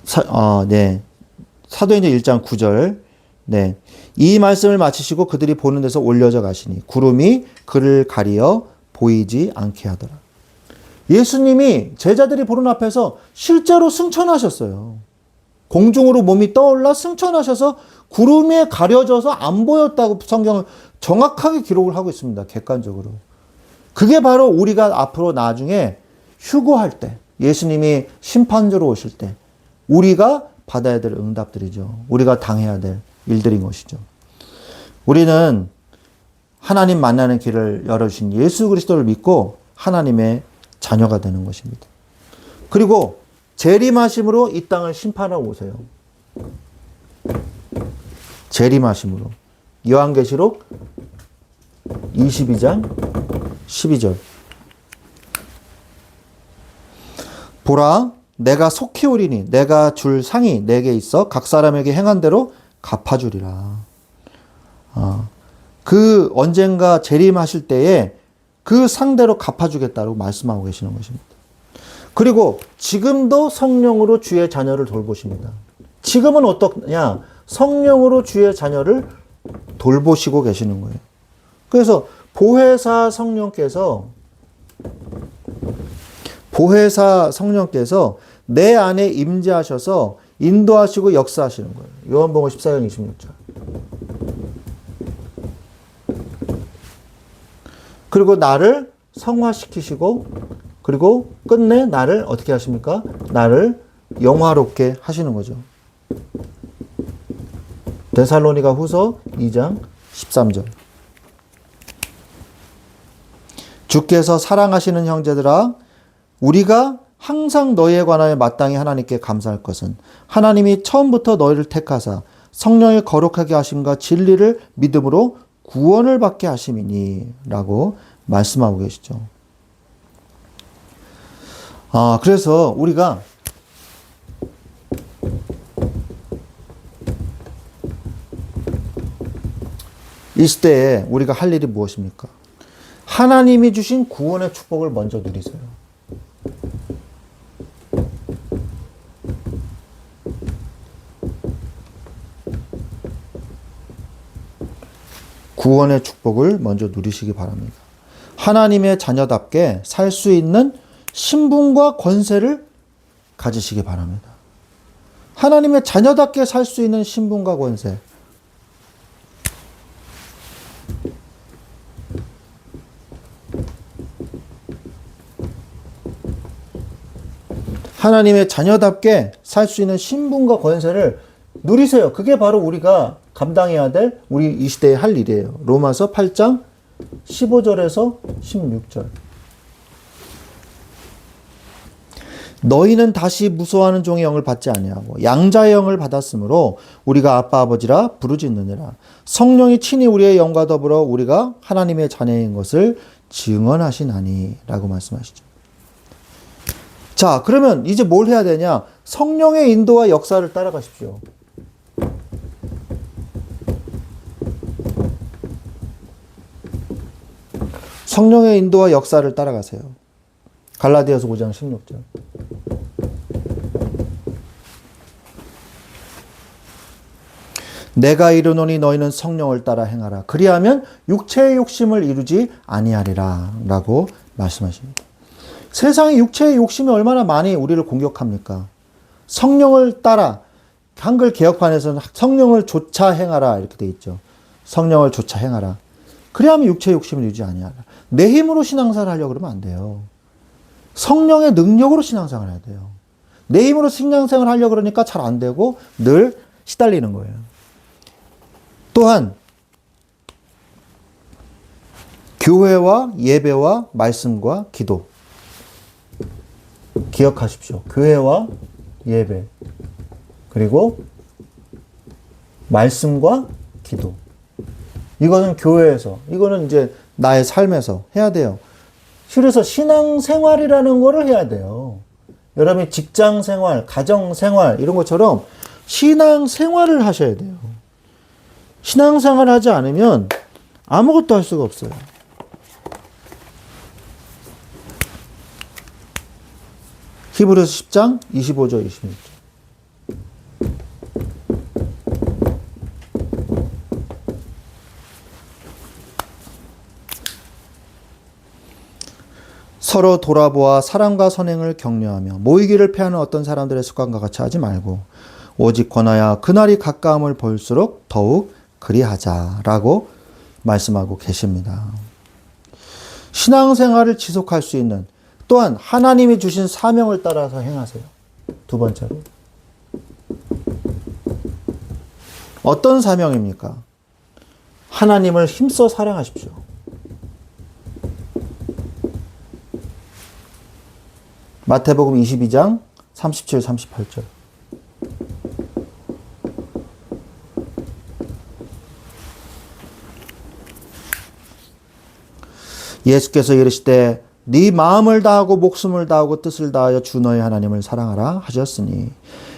사도행전 1장 9절. 네. 이 말씀을 마치시고 그들이 보는 데서 올려져 가시니 구름이 그를 가리어 보이지 않게 하더라. 예수님이 제자들이 보는 앞에서 실제로 승천하셨어요. 공중으로 몸이 떠올라 승천하셔서 구름에 가려져서 안 보였다고 성경은 정확하게 기록을 하고 있습니다. 객관적으로. 그게 바로 우리가 앞으로 나중에 휴거할 때, 예수님이 심판자로 오실 때 우리가 받아야 될 응답들이죠. 우리가 당해야 될 일들인 것이죠. 우리는 하나님 만나는 길을 열어주신 예수 그리스도를 믿고 하나님의 자녀가 되는 것입니다. 그리고 재림하심으로 이 땅을 심판하러 오세요. 재림하심으로. 요한계시록 22장 12절. 보라, 내가 속히 오리니 내가 줄 상이 내게 있어 각 사람에게 행한 대로 갚아주리라. 그 언젠가 재림하실 때에 그 상대로 갚아주겠다고 말씀하고 계시는 것입니다. 그리고 지금도 성령으로 주의 자녀를 돌보십니다. 지금은 어떠냐? 성령으로 주의 자녀를 돌보시고 계시는 거예요. 그래서 보혜사 성령께서 내 안에 임재하셔서 인도하시고 역사하시는 거예요. 요한복음 14장 26절. 그리고 나를 성화시키시고 그리고 끝내 나를 어떻게 하십니까? 나를 영화롭게 하시는 거죠. 데살로니가 후서 2장 13절. 주께서 사랑하시는 형제들아, 우리가 항상 너희에 관하여 마땅히 하나님께 감사할 것은 하나님이 처음부터 너희를 택하사 성령의 거룩하게 하심과 진리를 믿음으로 구원을 받게 하심이니 라고 말씀하고 계시죠. 그래서 우리가 이 시대에 우리가 할 일이 무엇입니까? 하나님이 주신 구원의 축복을 먼저 누리세요. 구원의 축복을 먼저 누리시기 바랍니다. 하나님의 자녀답게 살 수 있는 신분과 권세를 가지시기 바랍니다. 하나님의 자녀답게 살 수 있는 신분과 권세. 하나님의 자녀답게 살 수 있는 신분과 권세를 누리세요. 그게 바로 우리가 감당해야 될 우리 이 시대에 할 일이에요. 로마서 8장 15절에서 16절. 너희는 다시 무서워하는 종의 영을 받지 아니하고 양자의 영을 받았으므로 우리가 아빠 아버지라 부르짖느니라. 성령이 친히 우리의 영과 더불어 우리가 하나님의 자녀인 것을 증언하시나니 라고 말씀하시죠. 자, 그러면 이제 뭘 해야 되냐? 성령의 인도와 역사를 따라가십시오. 성령의 인도와 역사를 따라가세요. 갈라디아서 5장 16절. 내가 이르노니 너희는 성령을 따라 행하라. 그리하면 육체의 욕심을 이루지 아니하리라 라고 말씀하십니다. 세상의 육체의 욕심이 얼마나 많이 우리를 공격합니까? 성령을 따라, 한글 개혁판에서는 성령을 조차 행하라 이렇게 돼 있죠. 성령을 조차 행하라. 그리하면 육체의 욕심을 이루지 아니하라. 내 힘으로 신앙생활 하려고 그러면 안 돼요. 성령의 능력으로 신앙생활 해야 돼요. 내 힘으로 신앙생활 하려고 그러니까 잘 안 되고 늘 시달리는 거예요. 또한 교회와 예배와 말씀과 기도. 기억하십시오. 교회와 예배 그리고 말씀과 기도. 이거는 교회에서, 이거는 이제 나의 삶에서 해야 돼요. 그래서 신앙생활이라는 거를 해야 돼요. 여러분이 직장생활, 가정생활 이런 것처럼 신앙생활을 하셔야 돼요. 신앙생활을 하지 않으면 아무것도 할 수가 없어요. 히브리서 10장 25절 26절. 서로 돌아보아 사랑과 선행을 격려하며 모이기를 패하는 어떤 사람들의 습관과 같이 하지 말고 오직 권하여 그날이 가까움을 볼수록 더욱 그리하자라고 말씀하고 계십니다. 신앙생활을 지속할 수 있는, 또한 하나님이 주신 사명을 따라서 행하세요. 두 번째로. 어떤 사명입니까? 하나님을 힘써 사랑하십시오. 마태복음 22장 37, 38절. 예수께서 이르시되 네 마음을 다하고 목숨을 다하고 뜻을 다하여 주 너의 하나님을 사랑하라 하셨으니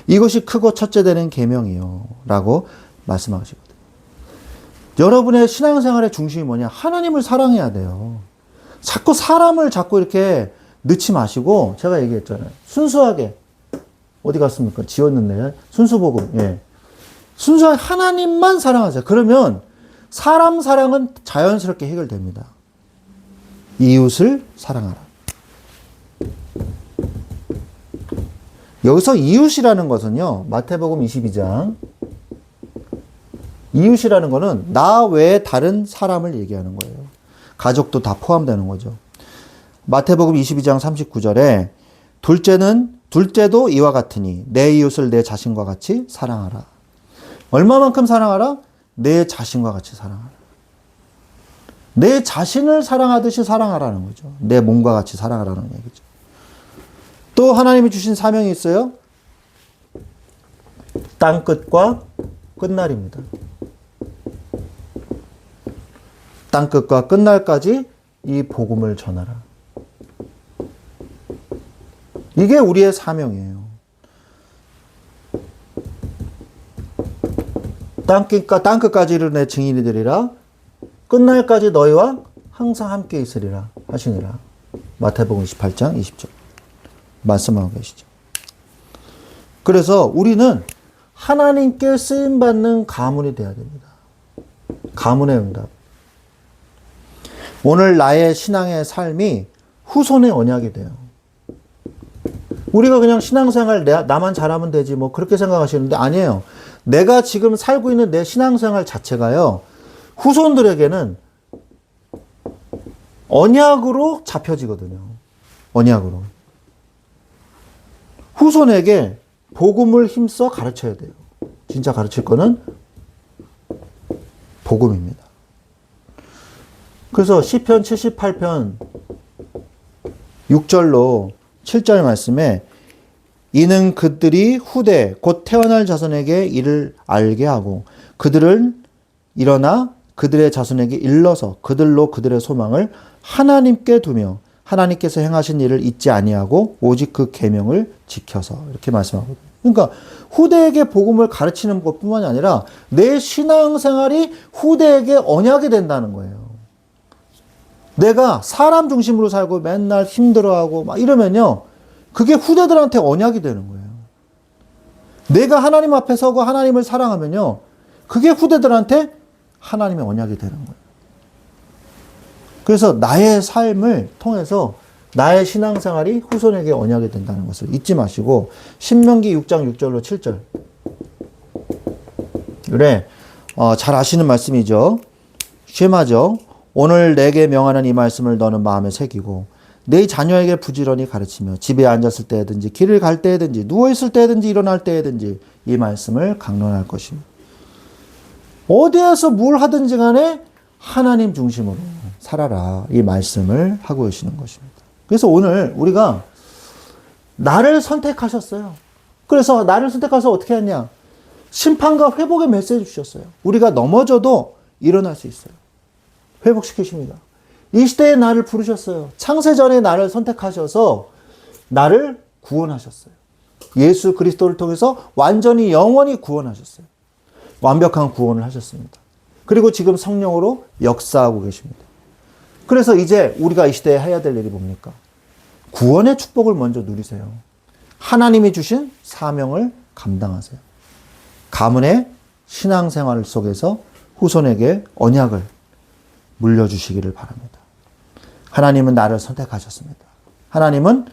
이것이 크고 첫째 되는 계명이요 라고 말씀하시거든요. 여러분의 신앙생활의 중심이 뭐냐? 하나님을 사랑해야 돼요. 자꾸 사람을 자꾸 이렇게 넣지 마시고, 제가 얘기했잖아요. 순수하게. 어디 갔습니까? 지웠는데. 순수복음. 예. 순수하게 하나님만 사랑하세요. 그러면 사람 사랑은 자연스럽게 해결됩니다. 이웃을 사랑하라. 여기서 이웃이라는 것은요, 마태복음 22장. 이웃이라는 것은 나 외에 다른 사람을 얘기하는 거예요. 가족도 다 포함되는 거죠. 마태복음 22장 39절에 둘째도 이와 같으니 내 이웃을 내 자신과 같이 사랑하라. 얼마만큼 사랑하라? 내 자신과 같이 사랑하라. 내 자신을 사랑하듯이 사랑하라는 거죠. 내 몸과 같이 사랑하라는 얘기죠. 또 하나님이 주신 사명이 있어요. 땅끝과 끝날입니다. 땅끝과 끝날까지 이 복음을 전하라. 이게 우리의 사명이에요. 땅끝까지 이르내 증인이 되리라. 끝날까지 너희와 항상 함께 있으리라 하시니라. 마태복음 28장 20절 말씀하고 계시죠. 그래서 우리는 하나님께 쓰임받는 가문이 되어야 됩니다. 가문의 응답. 오늘 나의 신앙의 삶이 후손의 언약이 돼요. 우리가 그냥 신앙생활 나만 잘하면 되지 뭐 그렇게 생각하시는데 아니에요. 내가 지금 살고 있는 내 신앙생활 자체가요. 후손들에게는 언약으로 잡혀지거든요. 언약으로. 후손에게 복음을 힘써 가르쳐야 돼요. 진짜 가르칠 거는 복음입니다. 그래서 시편 78편 6절로 7절 말씀에 이는 그들이 후대 곧 태어날 자손에게 이를 알게 하고 그들은 일어나 그들의 자손에게 일러서 그들로 그들의 소망을 하나님께 두며 하나님께서 행하신 일을 잊지 아니하고 오직 그 계명을 지켜서 이렇게 말씀하거든요. 그러니까 후대에게 복음을 가르치는 것뿐만이 아니라 내 신앙생활이 후대에게 언약이 된다는 거예요. 내가 사람 중심으로 살고 맨날 힘들어하고 막 이러면요, 그게 후대들한테 언약이 되는 거예요. 내가 하나님 앞에 서고 하나님을 사랑하면요, 그게 후대들한테 하나님의 언약이 되는 거예요. 그래서 나의 삶을 통해서 나의 신앙생활이 후손에게 언약이 된다는 것을 잊지 마시고, 신명기 6장 6절로 7절. 그래, 잘 아시는 말씀이죠. 쉐마죠. 오늘 내게 명하는 이 말씀을 너는 마음에 새기고 네 자녀에게 부지런히 가르치며 집에 앉았을 때든지 길을 갈 때든지 누워있을 때든지 일어날 때든지 이 말씀을 강론할 것입니다. 어디에서 뭘 하든지 간에 하나님 중심으로 살아라, 이 말씀을 하고 계시는 것입니다. 그래서 오늘 우리가 나를 선택하셨어요. 그래서 나를 선택해서 어떻게 했냐? 심판과 회복의 메시지 주셨어요. 우리가 넘어져도 일어날 수 있어요. 회복시키십니다. 이 시대에 나를 부르셨어요. 창세전에 나를 선택하셔서 나를 구원하셨어요. 예수 그리스도를 통해서 완전히 영원히 구원하셨어요. 완벽한 구원을 하셨습니다. 그리고 지금 성령으로 역사하고 계십니다. 그래서 이제 우리가 이 시대에 해야 될 일이 뭡니까? 구원의 축복을 먼저 누리세요. 하나님이 주신 사명을 감당하세요. 가문의 신앙생활 속에서 후손에게 언약을 물려주시기를 바랍니다. 하나님은 나를 선택하셨습니다. 하나님은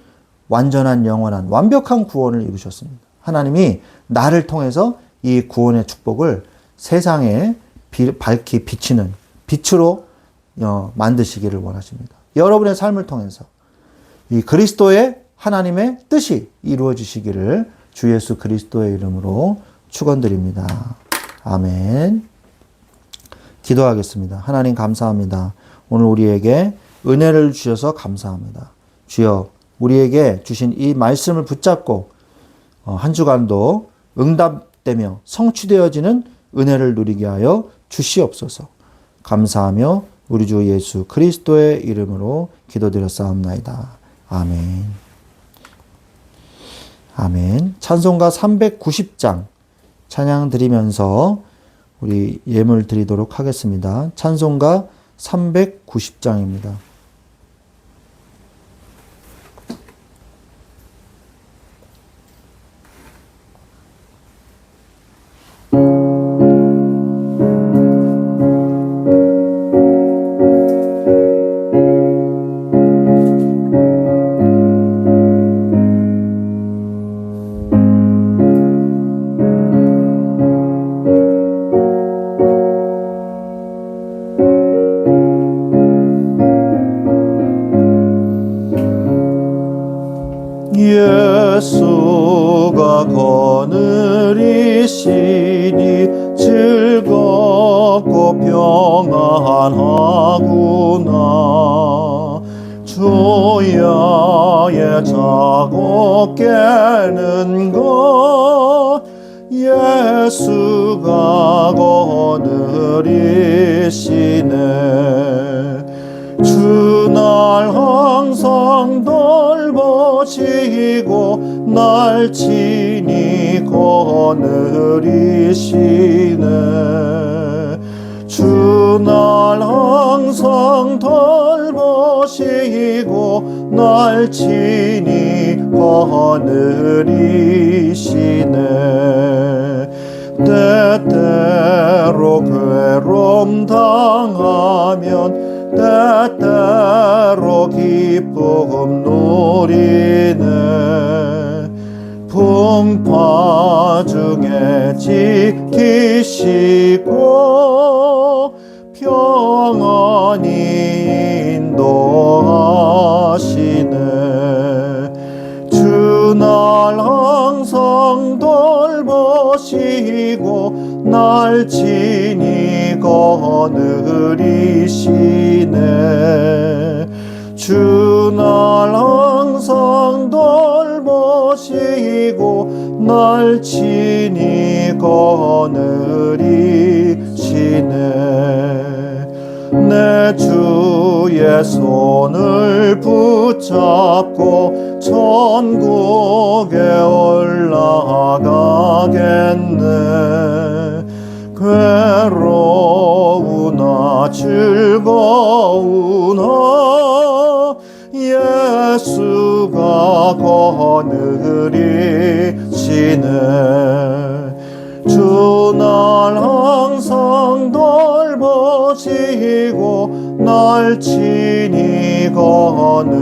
완전한 영원한 완벽한 구원을 이루셨습니다. 하나님이 나를 통해서 이 구원의 축복을 세상에 밝히 비치는 빛으로 만드시기를 원하십니다. 여러분의 삶을 통해서 이 그리스도의 하나님의 뜻이 이루어지시기를 주 예수 그리스도의 이름으로 축원드립니다. 아멘. 기도하겠습니다. 하나님 감사합니다. 오늘 우리에게 은혜를 주셔서 감사합니다. 주여, 우리에게 주신 이 말씀을 붙잡고 한 주간도 응답되며 성취되어지는 은혜를 누리게 하여 주시옵소서. 감사하며 우리 주 예수 그리스도의 이름으로 기도드렸사옵나이다. 아멘. 아멘. 찬송가 390장 찬양 드리면서 우리 예물 드리도록 하겠습니다. 찬송가 390장입니다. 예수가 거느리시니 즐겁고 평안하구나. 주야의 자고 깨는 것 예수가 거느리시네. 주날 항상 돌보시고 날 친히 거느리시네. 주날 항상 돌보시고 날 친히 거느리시네. 때때로 괴로움 당하면 때때로 기쁨 누리네. 풍파 중에 지키시고 평안히 인도하시네. 주날 항상 돌보시고 날 친히 거느리시네. 주날 항상 돌보시고 보시고 날 친히 거느리시네. 내 주의 손을 붙잡고 천국에 올라가겠네. 괴로우나 즐거우나 예수가 거느리시네. 주 날 항상 돌보시고 날 친히 거느리시네.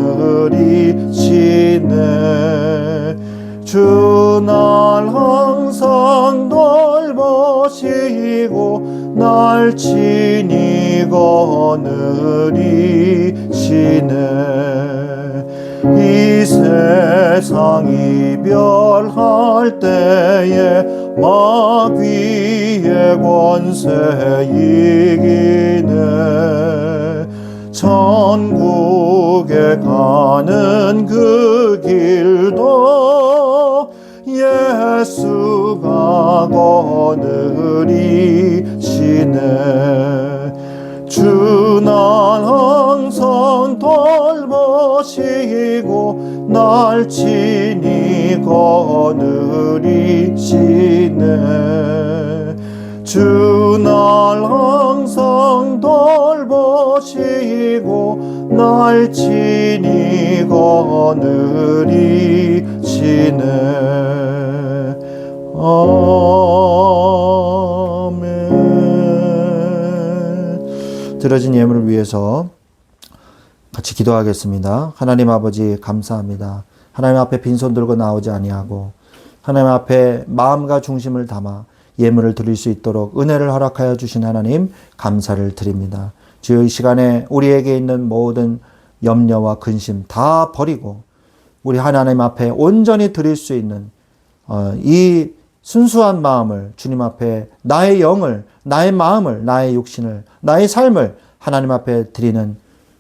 주 날 항상 돌보시고 날 친히 거느리시네. 이 세상 이별할 때에 마귀의 권세 이기네. 천국에 가는 그 길도 예수가 거느리시네. 주 날 항상 돌보시고 날 친히 거느리시네. 주 날 항상 돌보시고 날 친히 거느리시네. 아멘. 들어진 예물을 위해서 같이 기도하겠습니다. 하나님 아버지 감사합니다. 하나님 앞에 빈손 들고 나오지 아니하고 하나님 앞에 마음과 중심을 담아 예물을 드릴 수 있도록 은혜를 허락하여 주신 하나님 감사를 드립니다. 주여 이 시간에 우리에게 있는 모든 염려와 근심 다 버리고 우리 하나님 앞에 온전히 드릴 수 있는 이 순수한 마음을 주님 앞에 나의 영을, 나의 마음을, 나의 육신을, 나의 삶을 하나님 앞에 드리는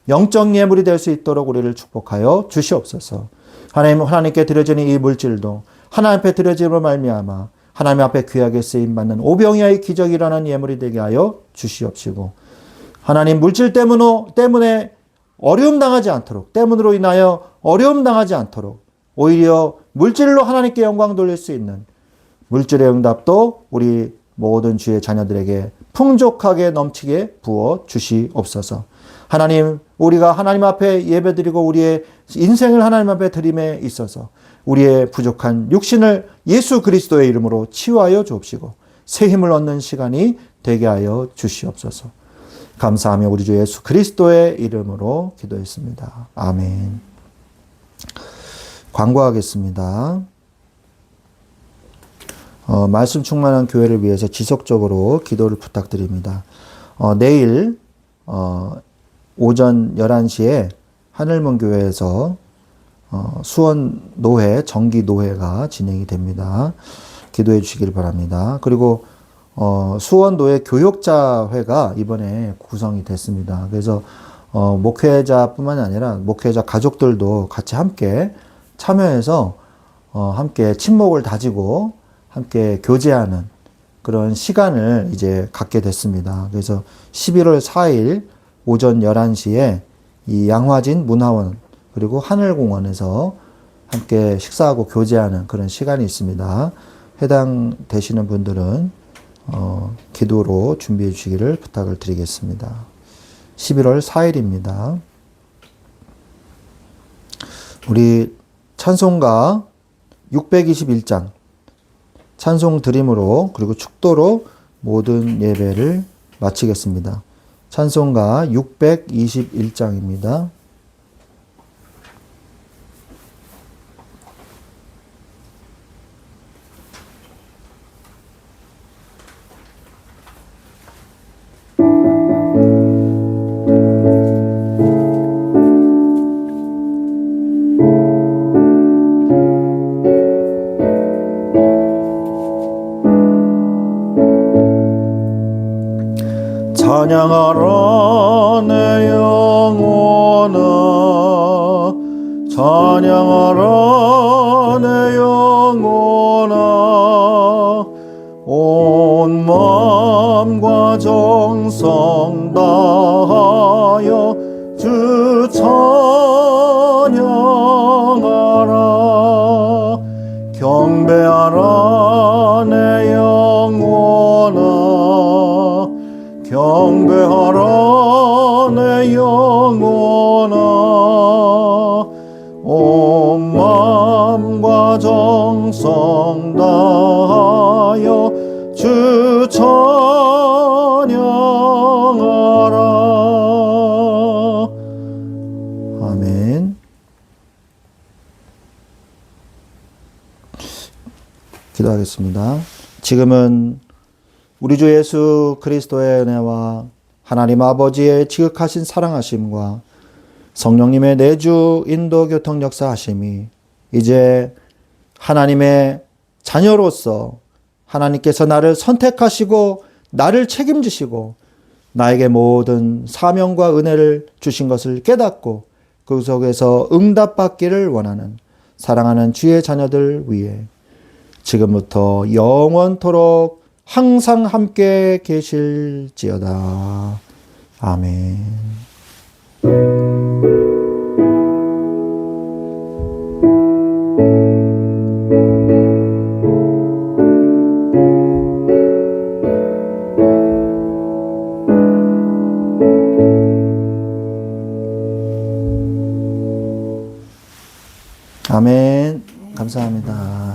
영적 예물이 될 수 있도록 우리를 축복하여 주시옵소서. 하나님께 드려지는 이 물질도 하나님 앞에 드려짐으로 말미암아 하나님 앞에 귀하게 쓰임받는 오병이어의 기적이 일어나는 예물이 되게 하여 주시옵시고 하나님 물질 때문에 어려움 당하지 않도록 때문으로 인하여 어려움 당하지 않도록 오히려 물질로 하나님께 영광 돌릴 수 있는 물질의 응답도 우리 모든 주의 자녀들에게 풍족하게 넘치게 부어 주시옵소서. 하나님, 우리가 하나님 앞에 예배드리고 우리의 인생을 하나님 앞에 드림에 있어서 우리의 부족한 육신을 예수 그리스도의 이름으로 치유하여 주옵시고 새 힘을 얻는 시간이 되게 하여 주시옵소서. 감사하며 우리 주 예수 그리스도의 이름으로 기도했습니다. 아멘. 광고하겠습니다. 말씀 충만한 교회를 위해서 지속적으로 기도를 부탁드립니다. 내일 오전 11시에 하늘문 교회에서 수원 노회, 정기 노회가 진행이 됩니다. 기도해 주시길 바랍니다. 그리고 수원 노회 교역자회가 이번에 구성이 됐습니다. 그래서 목회자뿐만이 아니라 목회자 가족들도 같이 함께 참여해서 함께 친목을 다지고 함께 교제하는 그런 시간을 이제 갖게 됐습니다. 그래서 11월 4일 오전 11시에 이 양화진 문화원 그리고 하늘공원에서 함께 식사하고 교제하는 그런 시간이 있습니다. 해당되시는 분들은 기도로 준비해 주시기를 부탁을 드리겠습니다. 11월 4일입니다. 우리 찬송가 621장 찬송 드림으로 그리고 축도로 모든 예배를 마치겠습니다. 찬송가 621장입니다. 찬양하라 내 영혼아 찬양하라 내 영혼아 온 마음과 정성 다하여 주 찬양하라. 경배하라 내 영혼아, 경배하라 내 영혼아. 온 마음과 정성 다하여 주 찬양하라. 아멘. 기도하겠습니다. 지금은 우리 주 예수 그리스도의 은혜와 하나님 아버지의 지극하신 사랑하심과 성령님의 내주 인도 교통 역사하심이 이제 하나님의 자녀로서 하나님께서 나를 선택하시고 나를 책임지시고 나에게 모든 사명과 은혜를 주신 것을 깨닫고 그 속에서 응답받기를 원하는 사랑하는 주의 자녀들 위해 지금부터 영원토록 항상 함께 계실지어다. 아멘. 아멘. 감사합니다.